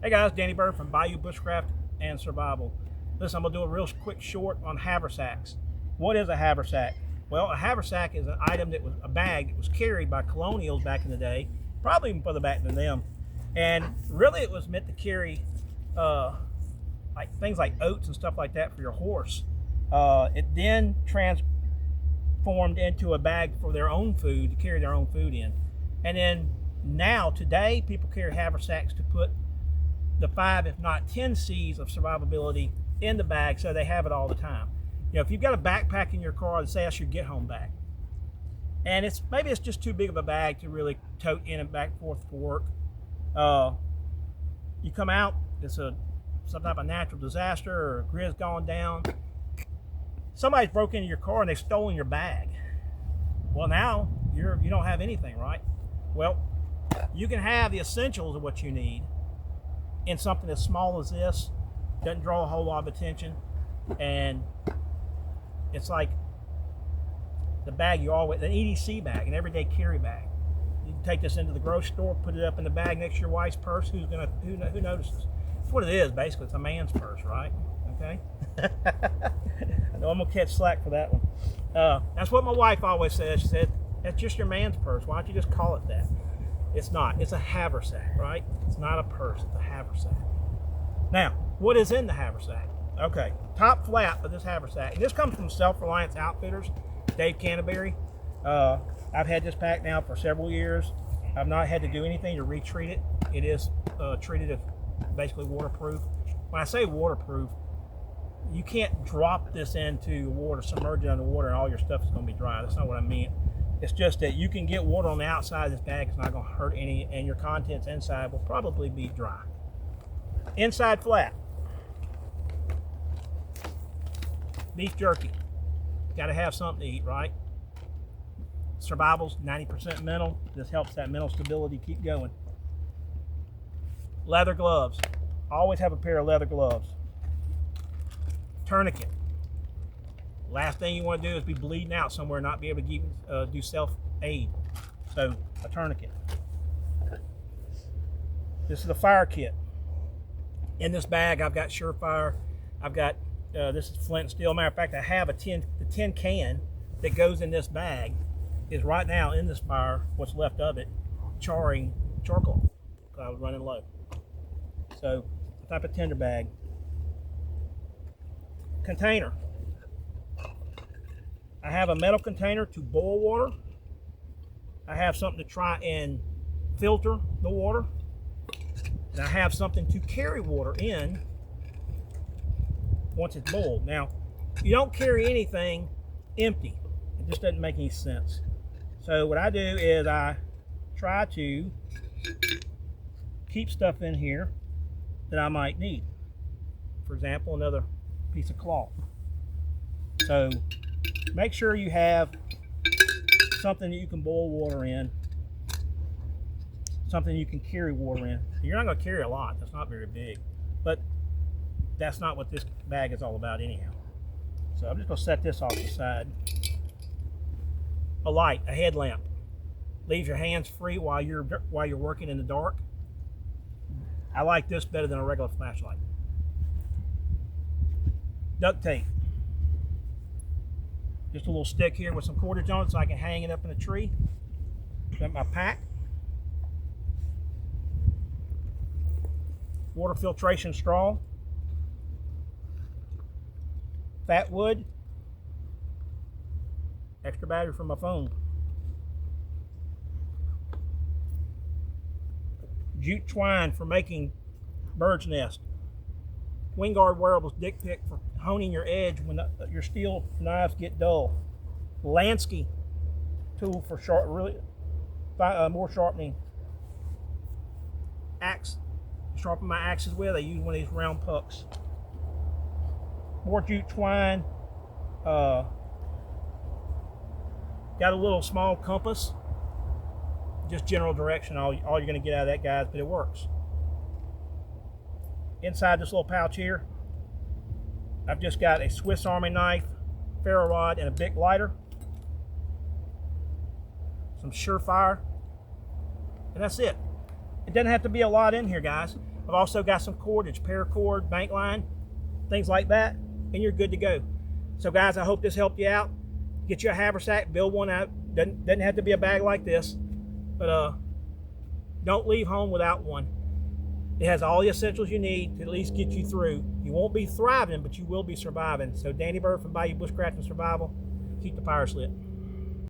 Hey guys, Danny Bird from Bayou Bushcraft and Survival. Listen, I'm going to do a real quick short on haversacks. What is a haversack? Well, a haversack is an item that was a bag that was carried by colonials back in the day, probably even further back than them. And really it was meant to carry like things like oats and stuff like that for your horse. It then transformed into a bag for their own food, to carry their own food in. And then now, today, people carry haversacks to put the 5, if not 10 C's of survivability in the bag so they have it all the time. You know, if you've got a backpack in your car, say that's your get home bag, and maybe it's just too big of a bag to really tote in and back and forth for work. You come out, it's some type of natural disaster or a grid's gone down. Somebody's broke into your car and they've stolen your bag. Well, now you don't have anything, right? Well, you can have the essentials of what you need in something as small as this. Doesn't draw a whole lot of attention, and it's like the bag you always, an EDC bag, an everyday carry bag. You can take this into the grocery store, put it up in the bag next to your wife's purse. Who notices? That's what it is, basically. It's a man's purse, right? Okay. I know I'm gonna catch slack for that one. That's what my wife always says. She said, "That's just your man's purse. Why don't you just call it that?" It's not. It's a haversack, right? It's not a purse. It's a haversack. Now, what is in the haversack? Okay, top flap of this haversack. And this comes from Self-Reliance Outfitters, Dave Canterbury. I've had this pack now for several years. I've not had to do anything to retreat it. It is treated as basically waterproof. When I say waterproof, you can't drop this into water, submerge it underwater, and all your stuff is going to be dry. That's not what I mean. It's just that you can get water on the outside of this bag. It's not going to hurt any, and your contents inside will probably be dry. Inside flap. Beef jerky. Got to have something to eat, right? Survival's 90% mental. This helps that mental stability keep going. Leather gloves. Always have a pair of leather gloves. Tourniquet. Last thing you want to do is be bleeding out somewhere and not be able to do self-aid. So, a tourniquet. This is the fire kit. In this bag, I've got Surefire. I've got, this is flint and steel. Matter of fact, I have the tin can that goes in this bag is right now in this fire, what's left of it, charring charcoal, because I was running low. So, a type of tinder bag. Container. I have a metal container to boil water. I have something to try and filter the water. And I have something to carry water in once it's boiled. Now, you don't carry anything empty. It just doesn't make any sense. So what I do is I try to keep stuff in here that I might need. For example, another piece of cloth. So make sure you have something that you can boil water in, something you can carry water in. You're not going to carry a lot. That's not very big, but that's not what this bag is all about anyhow. So I'm just going to set this off the side. A light, a headlamp. Leaves your hands free while you're working in the dark. I like this better than a regular flashlight. Duct tape. Just a little stick here with some cordage on it so I can hang it up in a tree. Got my pack. Water filtration straw. Fat wood. Extra battery for my phone. Jute twine for making bird's nest. Wingard wearables dick pick for honing your edge when your steel knives get dull. Lansky tool for more sharpening. Axe, sharpen my axes with. I use one of these round pucks. More jute twine. Got a little small compass. Just general direction. All you're going to get out of that, guys, but it works. Inside this little pouch here, I've just got a Swiss Army knife, ferro rod, and a Bic lighter. Some Surefire, and that's it. It doesn't have to be a lot in here, guys. I've also got some cordage, paracord, bank line, things like that, and you're good to go. So guys, I hope this helped you out. Get you a haversack, build one out. Doesn't have to be a bag like this, but don't leave home without one. It has all the essentials you need to at least get you through. You won't be thriving, but you will be surviving. So Danny Bird from Bayou Bushcraft and Survival, keep the fire lit.